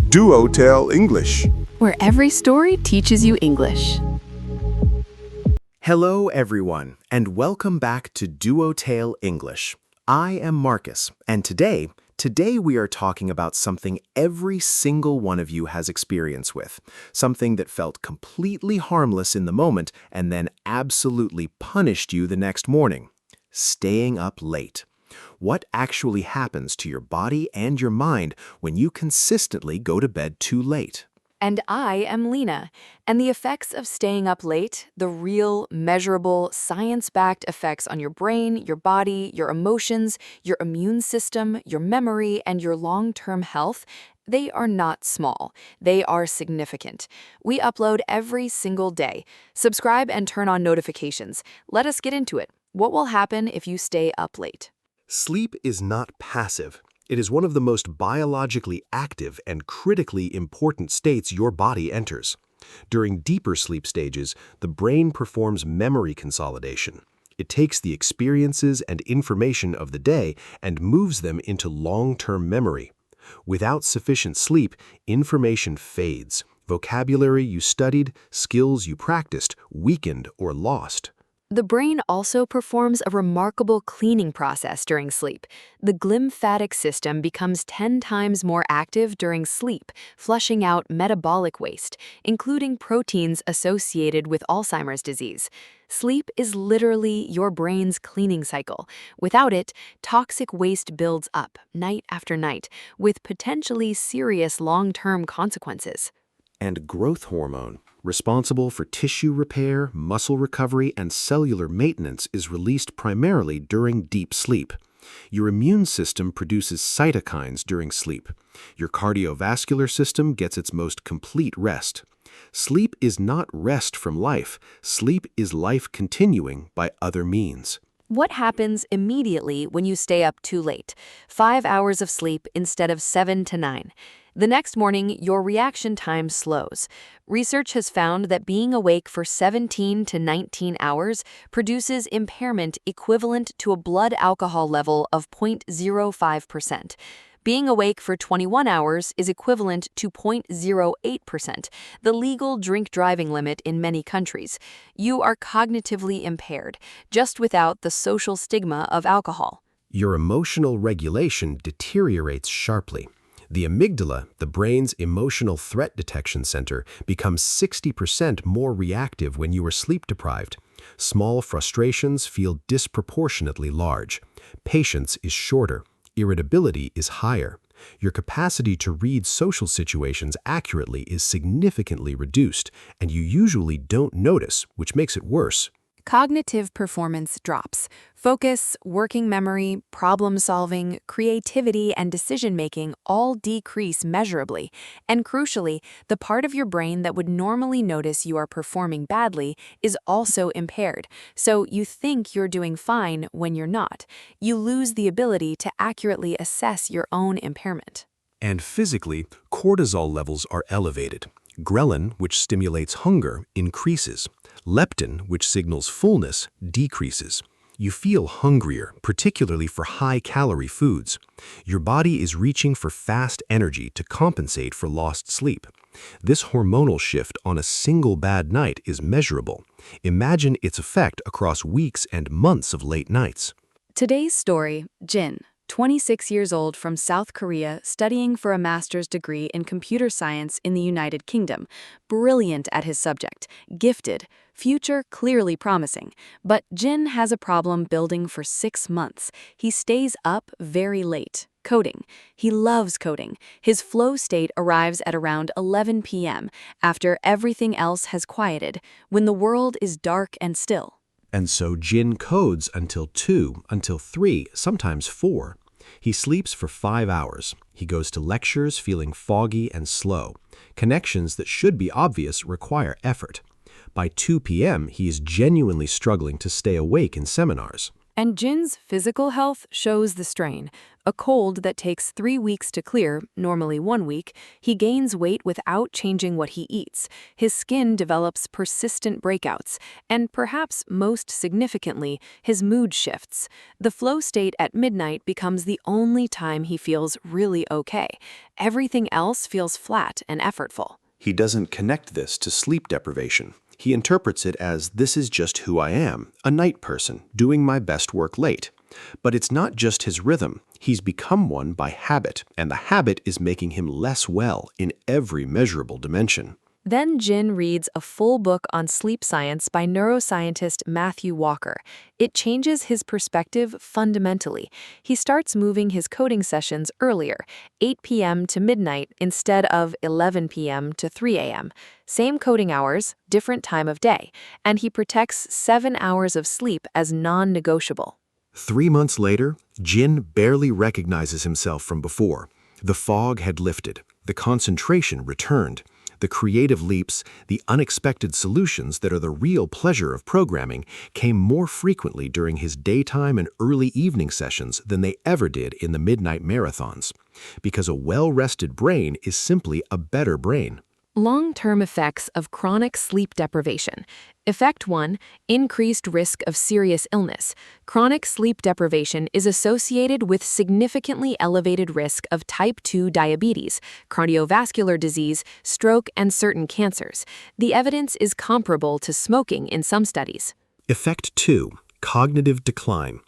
DuoTale English. where every story teaches you English. Hello, everyone, and welcome back to DuoTale English. I am Marcus, and today we are talking about something every single one of you has experience with, something that felt completely harmless in the moment and then absolutely punished you the next morning: staying up late. What actually happens to your body and your mind when you consistently go to bed too late? And I am Lena, and the effects of staying up late, the real, measurable, science-backed effects on your brain, your body, your emotions, your immune system, your memory, and your long-term health, they are not small. They are significant. We upload every single day. Subscribe and turn on notifications. Let us get into it. What will happen if you stay up late? Sleep is not passive. It is one of the most biologically active and critically important states your body enters. During deeper sleep stages, the brain performs memory consolidation. It takes the experiences and information of the day and moves them into long-term memory. Without sufficient sleep, information fades. Vocabulary you studied, skills you practiced, weakened or lost. The brain also performs a remarkable cleaning process during sleep. The glymphatic system becomes 10 times more active during sleep, flushing out metabolic waste, including proteins associated with Alzheimer's disease. Sleep is literally your brain's cleaning cycle. Without it, toxic waste builds up night after night, with potentially serious long-term consequences. And growth hormone, responsible for tissue repair, muscle recovery, and cellular maintenance, is released primarily during deep sleep. Your immune system produces cytokines during sleep. Your cardiovascular system gets its most complete rest. Sleep is not rest from life. Sleep is life continuing by other means. What happens immediately when you stay up too late? 5 hours of sleep instead of 7 to 9. The next morning, your reaction time slows. Research has found that being awake for 17 to 19 hours produces impairment equivalent to a blood alcohol level of 0.05%. Being awake for 21 hours is equivalent to 0.08%, the legal drink driving limit in many countries. You are cognitively impaired, just without the social stigma of alcohol. Your emotional regulation deteriorates sharply. The amygdala, the brain's emotional threat detection center, becomes 60% more reactive when you are sleep-deprived. Small frustrations feel disproportionately large. Patience is shorter. Irritability is higher. Your capacity to read social situations accurately is significantly reduced, and you usually don't notice, which makes it worse. Cognitive performance drops. Focus, working memory, problem-solving, creativity, and decision-making all decrease measurably. And crucially, the part of your brain that would normally notice you are performing badly is also impaired. So you think you're doing fine when you're not. You lose the ability to accurately assess your own impairment. And physically, cortisol levels are elevated. Ghrelin, which stimulates hunger, increases. Leptin, which signals fullness, decreases. You feel hungrier, particularly for high-calorie foods. Your body is reaching for fast energy to compensate for lost sleep. This hormonal shift on a single bad night is measurable. Imagine its effect across weeks and months of late nights. Today's story, Jin, 26 years old from South Korea, studying for a master's degree in computer science in the United Kingdom. Brilliant at his subject, gifted, future clearly promising. But Jin has a problem building for 6 months. He stays up very late, coding. He loves coding. His flow state arrives at around 11 p.m., after everything else has quieted, when the world is dark and still. And so Jin codes until 2, until 3, sometimes 4. He sleeps for 5 hours. He goes to lectures feeling foggy and slow. Connections that should be obvious require effort. By 2 p.m., he is genuinely struggling to stay awake in seminars. And Jin's physical health shows the strain. A cold that takes 3 weeks to clear, normally 1 week, he gains weight without changing what he eats. His skin develops persistent breakouts, and perhaps most significantly, his mood shifts. The flow state at midnight becomes the only time he feels really okay. Everything else feels flat and effortful. He doesn't connect this to sleep deprivation. He interprets it as, this is just who I am, a night person, doing my best work late. But it's not just his rhythm. He's become one by habit, and the habit is making him less well in every measurable dimension. Then Jin reads a full book on sleep science by neuroscientist Matthew Walker. It changes his perspective fundamentally. He starts moving his coding sessions earlier, 8 p.m. to midnight instead of 11 p.m. to 3 a.m. Same coding hours, different time of day, and he protects 7 hours of sleep as non-negotiable. 3 months later, Jin barely recognizes himself from before. The fog had lifted. The concentration returned. The creative leaps, the unexpected solutions that are the real pleasure of programming, came more frequently during his daytime and early evening sessions than they ever did in the midnight marathons. Because a well-rested brain is simply a better brain. Long-term effects of chronic sleep deprivation. Effect 1. Increased risk of serious illness. Chronic sleep deprivation is associated with significantly elevated risk of type 2 diabetes, cardiovascular disease, stroke, and certain cancers. The evidence is comparable to smoking in some studies. Effect 2. Cognitive decline.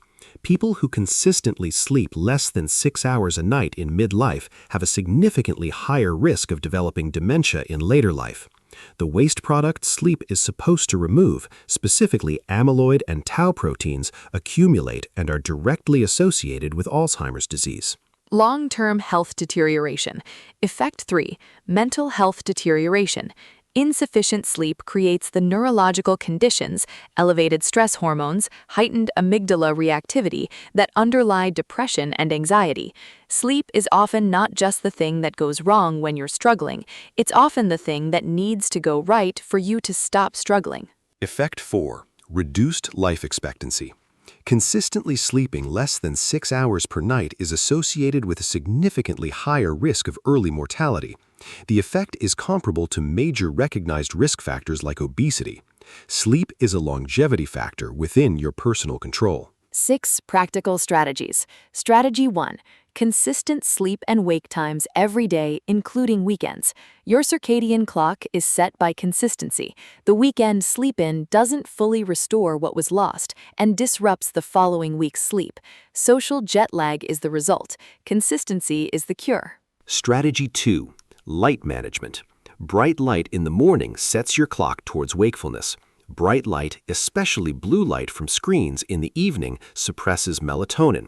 People who consistently sleep less than 6 hours a night in midlife have a significantly higher risk of developing dementia in later life. The waste product sleep is supposed to remove, specifically amyloid and tau proteins, accumulate and are directly associated with Alzheimer's disease. Long-term health deterioration. Effect 3. Mental health deterioration. Insufficient sleep creates the neurological conditions, elevated stress hormones, heightened amygdala reactivity that underlie depression and anxiety. Sleep is often not just the thing that goes wrong when you're struggling, it's often the thing that needs to go right for you to stop struggling. Effect 4. Reduced life expectancy. Consistently sleeping less than 6 hours per night is associated with a significantly higher risk of early mortality. The effect is comparable to major recognized risk factors like obesity. Sleep is a longevity factor within your personal control. 6 practical strategies. Strategy 1. Consistent sleep and wake times every day, including weekends. Your circadian clock is set by consistency. The weekend sleep-in doesn't fully restore what was lost and disrupts the following week's sleep. Social jet lag is the result. Consistency is the cure. Strategy 2. Light management. Bright light in the morning sets your clock towards wakefulness. Bright light, especially blue light from screens in the evening, suppresses melatonin.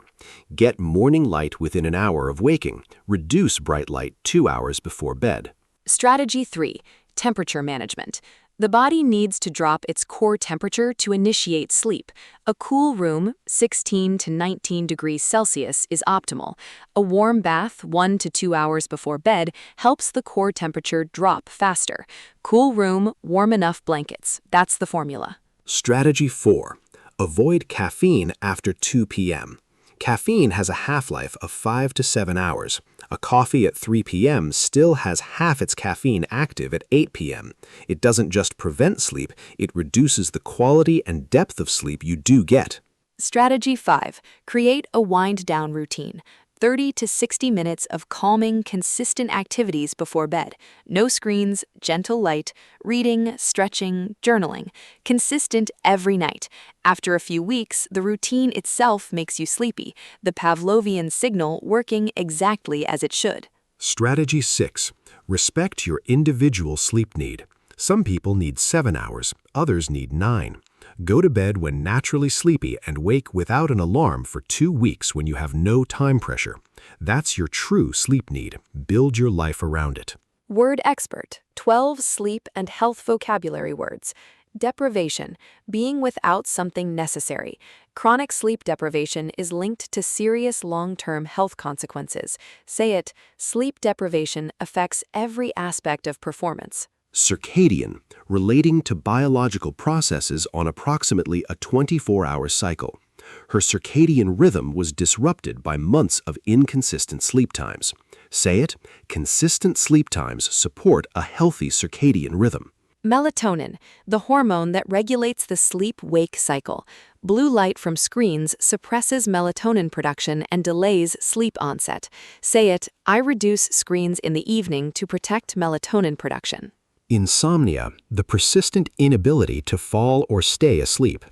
Get morning light within an hour of waking. Reduce bright light 2 hours before bed. Strategy 3. Temperature management. The body needs to drop its core temperature to initiate sleep. A cool room, 16 to 19 degrees Celsius, is optimal. A warm bath 1 to 2 hours before bed helps the core temperature drop faster. Cool room, warm enough blankets. That's the formula. Strategy 4. Avoid caffeine after 2 p.m. Caffeine has a half-life of 5 to 7 hours. A coffee at 3 p.m. still has half its caffeine active at 8 p.m. It doesn't just prevent sleep, it reduces the quality and depth of sleep you do get. Strategy 5. Create a wind-down routine. 30 to 60 minutes of calming, consistent activities before bed. No screens, gentle light, reading, stretching, journaling. Consistent every night. After a few weeks, the routine itself makes you sleepy, the Pavlovian signal working exactly as it should. Strategy 6. Respect your individual sleep need. Some people need 7 hours, others need 9. Go to bed when naturally sleepy and wake without an alarm for 2 weeks when you have no time pressure. That's your true sleep need. Build your life around it. Word expert. 12 sleep and health vocabulary words. Deprivation. Being without something necessary. Chronic sleep deprivation is linked to serious long-term health consequences. Say it. Sleep deprivation affects every aspect of performance. Circadian, relating to biological processes on approximately a 24-hour cycle. Her circadian rhythm was disrupted by months of inconsistent sleep times. Say it, consistent sleep times support a healthy circadian rhythm. Melatonin, the hormone that regulates the sleep-wake cycle. Blue light from screens suppresses melatonin production and delays sleep onset. Say it, I reduce screens in the evening to protect melatonin production. Insomnia, the persistent inability to fall or stay asleep.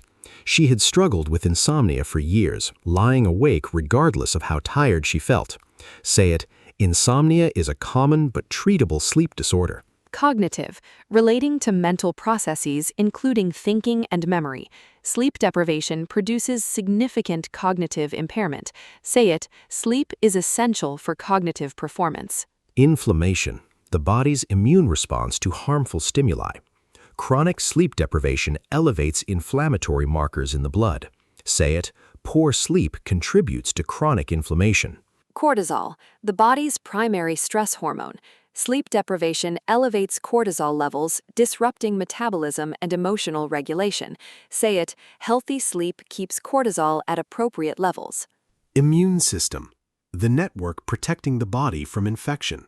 She had struggled with insomnia for years, lying awake regardless of how tired she felt. Say it, insomnia is a common but treatable sleep disorder. Cognitive, relating to mental processes including thinking and memory. Sleep deprivation produces significant cognitive impairment. Say it, sleep is essential for cognitive performance. Inflammation, the body's immune response to harmful stimuli. Chronic sleep deprivation elevates inflammatory markers in the blood. Say it, poor sleep contributes to chronic inflammation. Cortisol, the body's primary stress hormone. Sleep deprivation elevates cortisol levels, disrupting metabolism and emotional regulation. Say it, healthy sleep keeps cortisol at appropriate levels. Immune system, the network protecting the body from infection.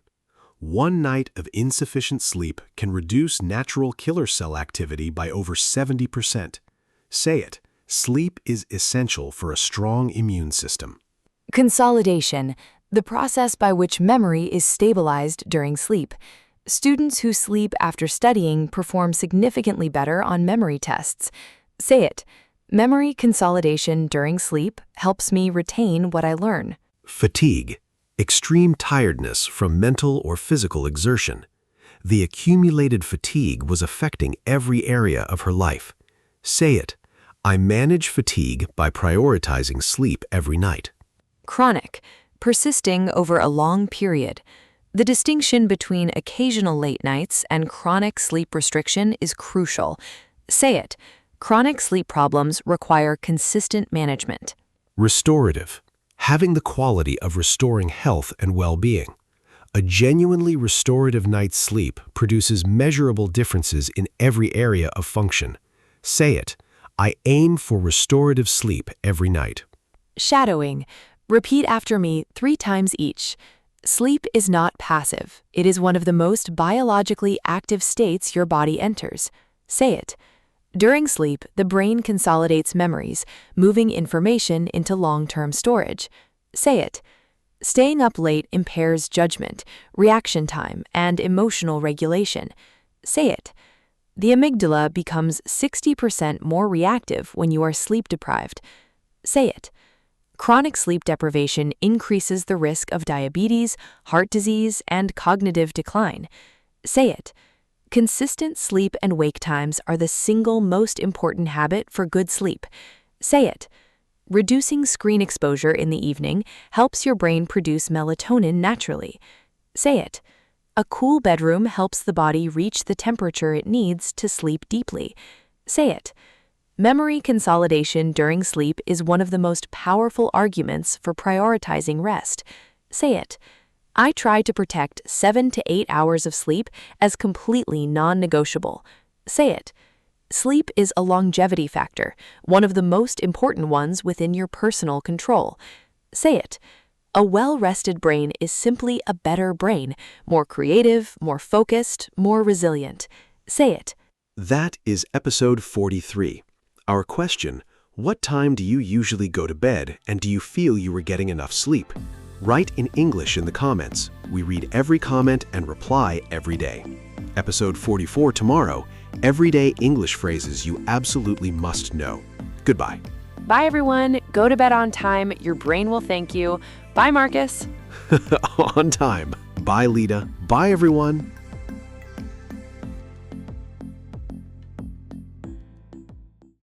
One night of insufficient sleep can reduce natural killer cell activity by over 70%. Say it, sleep is essential for a strong immune system. Consolidation, the process by which memory is stabilized during sleep. Students who sleep after studying perform significantly better on memory tests. Say it, memory consolidation during sleep helps me retain what I learn. Fatigue, extreme tiredness from mental or physical exertion. The accumulated fatigue was affecting every area of her life. Say it, I manage fatigue by prioritizing sleep every night. Chronic, persisting over a long period. The distinction between occasional late nights and chronic sleep restriction is crucial. Say it, chronic sleep problems require consistent management. Restorative, having the quality of restoring health and well-being. A genuinely restorative night's sleep produces measurable differences in every area of function. Say it, I aim for restorative sleep every night. Shadowing, repeat after me 3 times each. Sleep is not passive. It is one of the most biologically active states your body enters. Say it. During sleep, the brain consolidates memories, moving information into long-term storage. Say it. Staying up late impairs judgment, reaction time, and emotional regulation. Say it. The amygdala becomes 60% more reactive when you are sleep deprived. Say it. Chronic sleep deprivation increases the risk of diabetes, heart disease, and cognitive decline. Say it. Consistent sleep and wake times are the single most important habit for good sleep. Say it. Reducing screen exposure in the evening helps your brain produce melatonin naturally. Say it. A cool bedroom helps the body reach the temperature it needs to sleep deeply. Say it. Memory consolidation during sleep is one of the most powerful arguments for prioritizing rest. Say it. I try to protect 7 to 8 hours of sleep as completely non-negotiable. Say it. Sleep is a longevity factor, one of the most important ones within your personal control. Say it. A well-rested brain is simply a better brain, more creative, more focused, more resilient. Say it. That is episode 43. Our question, what time do you usually go to bed and do you feel you were getting enough sleep? Write in English in the comments. We read every comment and reply every day. Episode 44 tomorrow, everyday English phrases you absolutely must know. Goodbye. Bye, everyone. Go to bed on time. Your brain will thank you. Bye, Marcus. On time. Bye, Lita. Bye, everyone.